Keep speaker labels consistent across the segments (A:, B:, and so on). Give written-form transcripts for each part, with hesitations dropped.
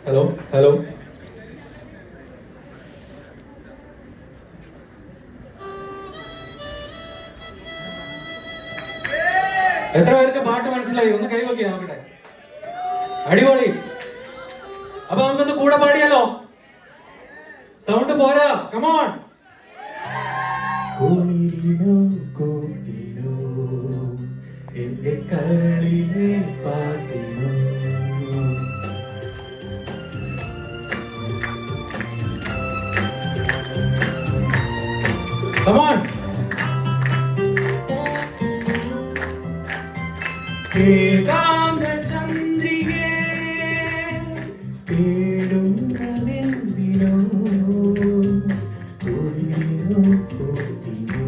A: Hello hello. എത്ര പേർക്ക് പാട്ട് മനസ്സിലായി? ഒന്ന് കൈവയ്ക്കുക നോക്കട്ടെ. അടിപൊളി. അപ്പൊ നമുക്കൊന്ന് കൂടെ പാടിയാലോ? സൗണ്ട് പോരാ, കമോൺ. കുളിരിനോ കൂട്ടിനോ എന്റെ കരളിലെ പാട്ടിനോ Come on. ഏകാന്ത ചന്ദ്രികേ തേടുന്നതെന്തിനോ കുളിരോ കൂട്ടിനോ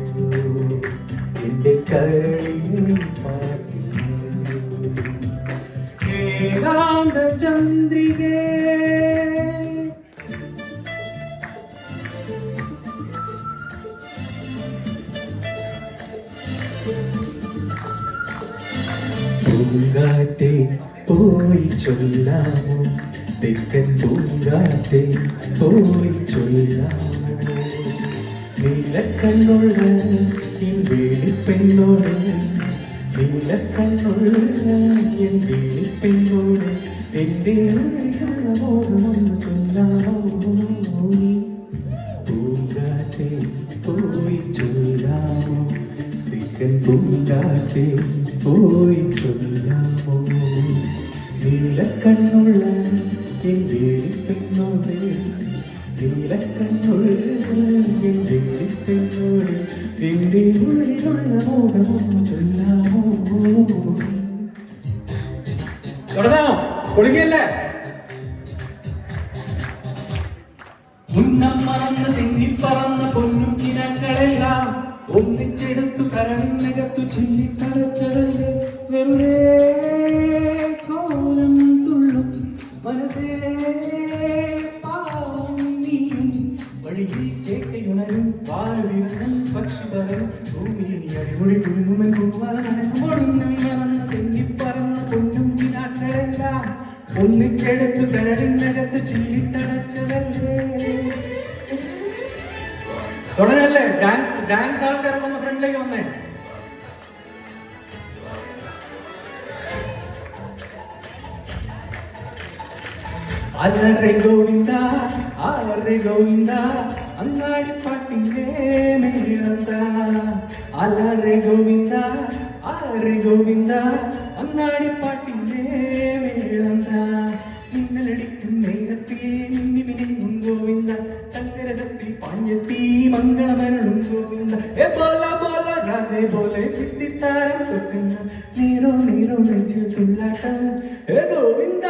A: എന്റെ കരളിൽ പാട്ടിനോ ഏകാന്ത ചന്ദ്രികേ. പൂങ്കാറ്റെ പോയി ചൊല്ലാമോ, തെക്കൻ പൂങ്കാറ്റെ പോയി ചൊല്ലാമോ, നീലക്കണ്ണുള്ള എൻ വേളിപ്പെണ്ണോട്, നീലക്കണ്ണുള്ള എൻ വേളിപ്പെണ്ണോട് എന്റെ ഉള്ളിലുള്ള മോഹമൊന്ന് ചൊല്ലാമോ. പൂങ്കാറ്റെ പോയി ചൊല്ലാമോ, തെക്കൻ പൂങ്കാറ്റെ പോയി ചൊല്ലാമോ, നീലക്കണ്ണുള്ള എൻ വേളിപ്പെണ്ണോട്, നീലക്കണ്ണുള്ള എൻ വേളിപ്പെണ്ണോട് എന്റെ ഉള്ളിലുള്ള മോഹമൊന്ന് ചൊല്ലാമോ. തുടങ്ങാമോ? പൊളിക്കല്ലേ? മുന്നം മറന്ന് തെന്നിപ്പറന്ന പൊന്നും കിനങ്ങളെല്ലാം ഒന്നിച്ചെടുത്തു കരളിനകത്തു ചിന്നിക്കളച്ചതല്ലേ വെറുതെ കോലം തുള്ളും മനസ്സേ പാവം നീയും വഴിയിൽ ചേക്കയുണരും വാലുവിരുന്നും പക്ഷി പറയും ഭൂമിയിൽ അടിപൊളി കുരുങ്ങുമെൻ കുറുവാലൊടുങ്ങം മറന്ന് തെന്നിപ്പറന്ന പൊന്നും കിനാക്കളെല്ലാം ഒന്നിച്ചെടുത്തു കരളിനകത്ത് ചില്ലിട്ടടച്ചതല്ലേ. തുടങ്ങല്ലേ? ഡാൻസ് ആൾക്കാർ വന്ന ഫ്രണ്ടിലേക്ക് വന്നേ. അലറെ ഗോവിന്ദ ആരെ ഗോവിന്ദ അങ്ങാടിപ്പാട്ടിന്റെ മേളന്ത, അലറെ ഗോവിന്ദ ആരെ ഗോവിന്ദ അങ്ങാടിപ്പാട്ടിന്റെ മേളന്ത, മിന്നലടിക്കും നേരത്തിൽ മിന്നിമിനിങ്ങും ഗോവിന്ദ, തങ്കരഥത്തിൽ പാഞ്ഞെത്തി മംഗളമരുളും ഗോവിന്ദ, ഏ ബോല ബോല രാധേ ബോലെ ചിത്തിത്താരം കൊത്തുന്ന നീരോ നീരോ നെഞ്ചിൽ തുള്ളാട്ടം ഏ ഗോവിന്ദ.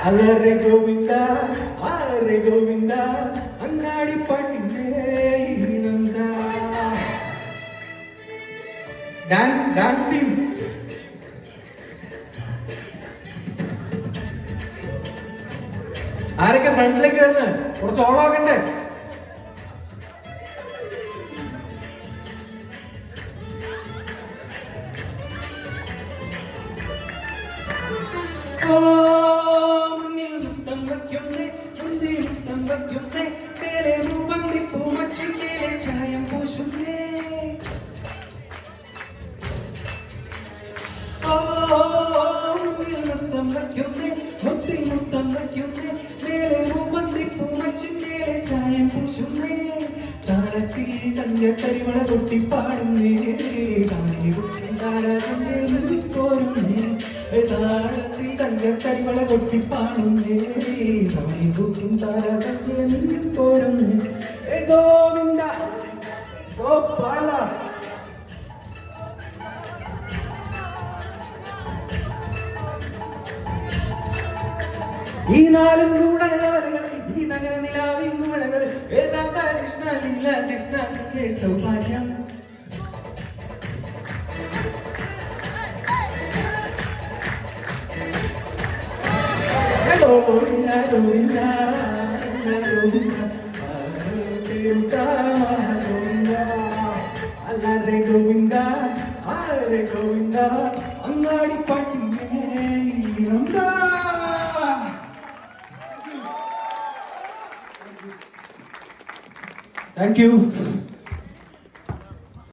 A: അലറെ ഗോവിന്ദ ആരെ ഗോവിന്ദ അങ്ങാടിപ്പാട്ടിന്റെ ഈണന്ത. ഡാൻസ് ടീം ആരൊക്കെ ഫ്രണ്ടിലേക്ക് വരുന്നത്? കുറച്ച് ഓളാക്കണ്ടേ? താളത്തിൽ തങ്കക്കരിവള കൊട്ടിപ്പാടുന്നേ, താളത്തിൽ തങ്കക്കരിവള കൊട്ടിപ്പാടുന്നേ, കൂട്ടും താരതന്റെ പോരുന്നേ ഗോവിന്ദ ഗോപാല. ഈ നാലും കൂടനകൾ ഈ നഗര നിലാവിൻ മുളകൾ വേദാന്ത കൃഷ്ണ ലീല കൃഷ്ണ സൗഭാഗ്യം. ഗോവിന്ദ ഗോവിന്ദ ഗോവിന്ദ അല്ലാതെ ഗോവിന്ദ ആരെ ഗോവിന്ദ അങ്ങാടി പാട്ടിന്റെ താങ്ക് യു.